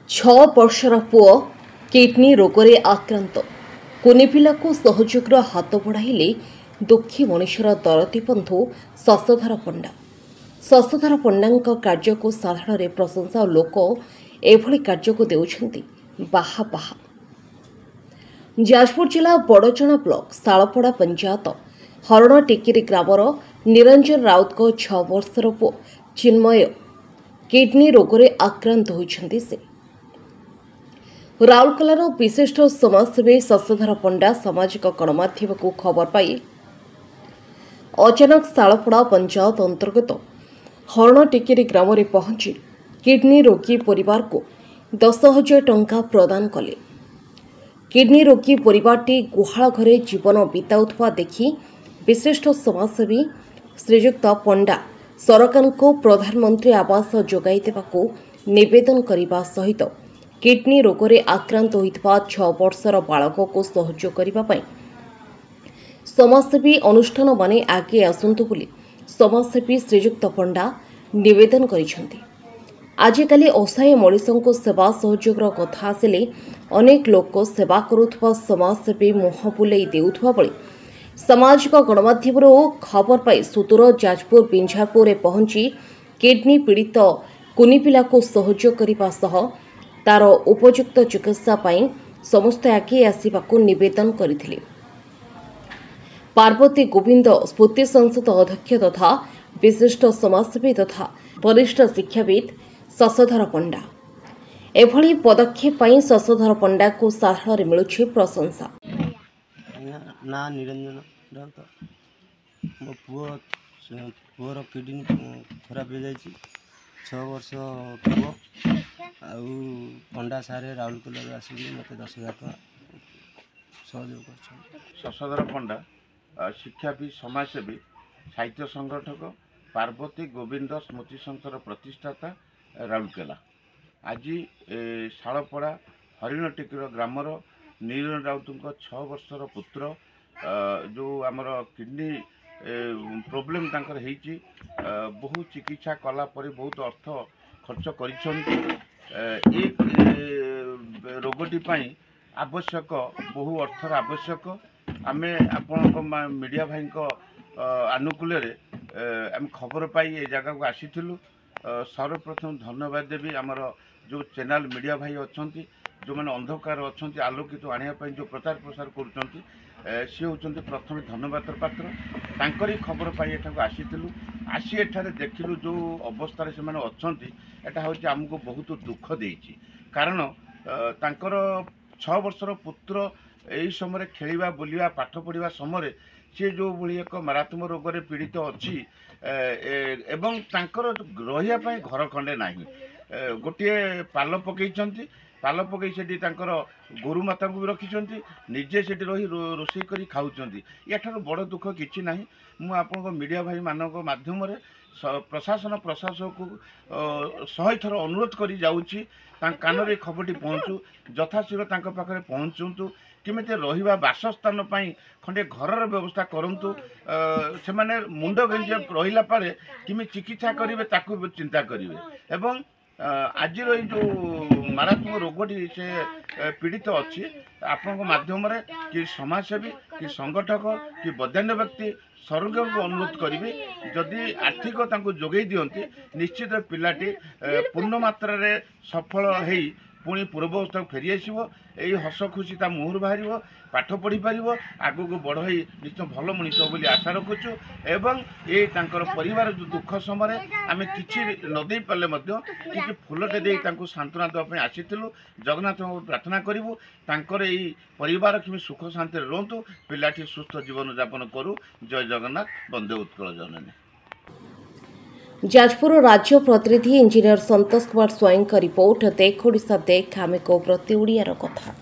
छह वर्षर पुओ किडनी रोगरे आक्रांत कुनी पिलाको सहयोगर हाथ बढ़ाइले दुखी मनुष्यर दरदी बंधु शशधर पंडा। शशधर पंडा कार्य को साधारण प्रशंसा और लोक एभली कार्य को देउछंती बाहा बाहा। जाजपुर जिला बड़चना ब्लॉक शालपड़ा पंचायत हरण टेकेरी ग्रामर निरंजन राउत को 6 वर्षर पुओ चिन्मय किडनी रोगरे आक्रांत होइछंती से। राउरकेलार विशिष्ट समाजसेवी शशधर पंडा सामाजिक गणमाध्यम को खबर पाई अचानक शालपड़ा पंचायत अंतर्गत हरण टेकेरी ग्राम में पहुंची किडनी रोगी परिवार को 10,000 टंका प्रदान कले। किडनी रोगी परिवारटी गुहाल घरे जीवन बिताउथवा देखि विशिष्ट समाजसेवी श्रीजुक्त पंडा सरकार को प्रधानमंत्री आवास जोगाई देवाको निवेदन करने सहित किडनी रोगरे आक्रांत होइतबा 6 वर्षर बालक को सहयोग करने समाजसेवी अनुष्ठान माने आगे आसंतु बोली समाजसेवी श्रीजुक्त पंडा निवेदन करिसेंती। आजिकाली असहाय मनीषों को सेवा सहयोगर कथा आसिले अनेक लोक सेवा करुथबा समाजसेवी मुह बुलाई देउथबा बळे सामाजिक गणमाध्यम खबर पाई सुदूर जाजपुर बिंझारपुर पहुंची किडनी पीड़ित कुनी पिला को सहयोग करने सह तार उपयुक्त चिकित्सा पाई समस्त आगे आसवाक निवेदन करथिले। पार्वती गोविंद स्फूर्ति संसद अध्यक्ष तथा विशिष्ट समाजसेवी तथा वरिष्ठ शिक्षाविद शशधर पंडा एभली पदक्षेप पाई शशधर पंडा को साधारण मिलुछि प्रशंसा। ना निरंजन राउत मो पुअर किडनी खराब हो जाए 6 वर्ष पुओ आउ पंडा सारे राउरकेला आसिक मत 10,000 टका सहयोग कर। शशधर पंडा शिक्षाविद समाजसेवी साहित्य संगठक पार्वती गोविंद स्मृति संस्थार प्रतिष्ठाता राउरकेला आज शालपड़ा हरिण टेकीर ग्रामर निरंजन राउत 6 वर्षर पुत्र जो आमर किडनी प्रोब्लेम तांकर हेची बहु चिकित्सा कला परे बहुत अर्थ खर्च करिसंती। एक रोगटी पाई आवश्यक बहु अर्थर आवश्यक आमे आपण मीडिया भाई आनुकूल आम खबर पाई ए जगह को आसीथिलु। सर्वप्रथम धन्यवाद देवी आमर जो चैनल मीडिया भाई अच्छी जो मैंने अंधकार अच्छा आलोकित आने जो प्रचार प्रसार करुँच सी होती प्रथम धन्यवाद पात्र तांकरी खबर पाई एठाक आसीथिलु। आसी एठारे देखिलु जो अवस्था से मैंने अच्छा हूँ आमको बहुत दुख देइछि कारण तांकर 6 वर्षर पुत्र यही समय खेलिबा बुलिबा पाठ पढ़िबा समय सी जो भली एक मारात्मक रोग पीड़ित अच्छी एवं तांकर रहिया पई घर खंडे नाही गोटे पाल पकईचंती पाल पकई से गोरु माता को भी रखिंट निजे से रही रोषे कर खाऊँच याठार बड़ दुख किसी ना मु आपण मीडिया भाई मानक माध्यम प्रशासन प्रशासक को 100 थर अनुरोध करी जाऊँगी कान रे खबरटी पहुँचू यथाशीघ्र पाखे पहुँचतु किमिति रहिबा बासस्थान पाई खंडे घरर व्यवस्था करंतु से माने मुंड गंज रहिला पारे किमि चिकित्सा करिवे ताकू चिंता करिवे एवं आज जो मारात्मक रोगटी से पीड़ित अच्छी आपण माध्यम कि समाजसेवी कि संगठक कि वैज्ञानिक व्यक्ति सरकार को अनुरोध करी जदि आर्थिक जोगे दिंती निश्चित पिलाटी पूर्ण मात्रा रे सफल हो पुणी पूर्वावस्था फेरी आसो यही हस खुशी ता मुहर बाहर पाठ पढ़ी पार आग को बढ़ निश्चय भल मनीष बोली आशा रखुचु एवं ये परिवार जो दुख समय आम कि नदे पारे कि फूलटे दे सांत्वना देवाई आसीलु जगन्नाथ प्रार्थना करूँ तांकर यही परिवार कि सुख शांति रुहतु पिलाटी सुस्थ जीवन यापन करू। जय जगन्नाथ वंदे उत्कल जननी। जाजपुर राज्य प्रतिनिधि इंजीनियर संतोष कुमार स्वाईं का रिपोर्ट देख ओडिशा देख आमे को प्रति ओडियार कथा।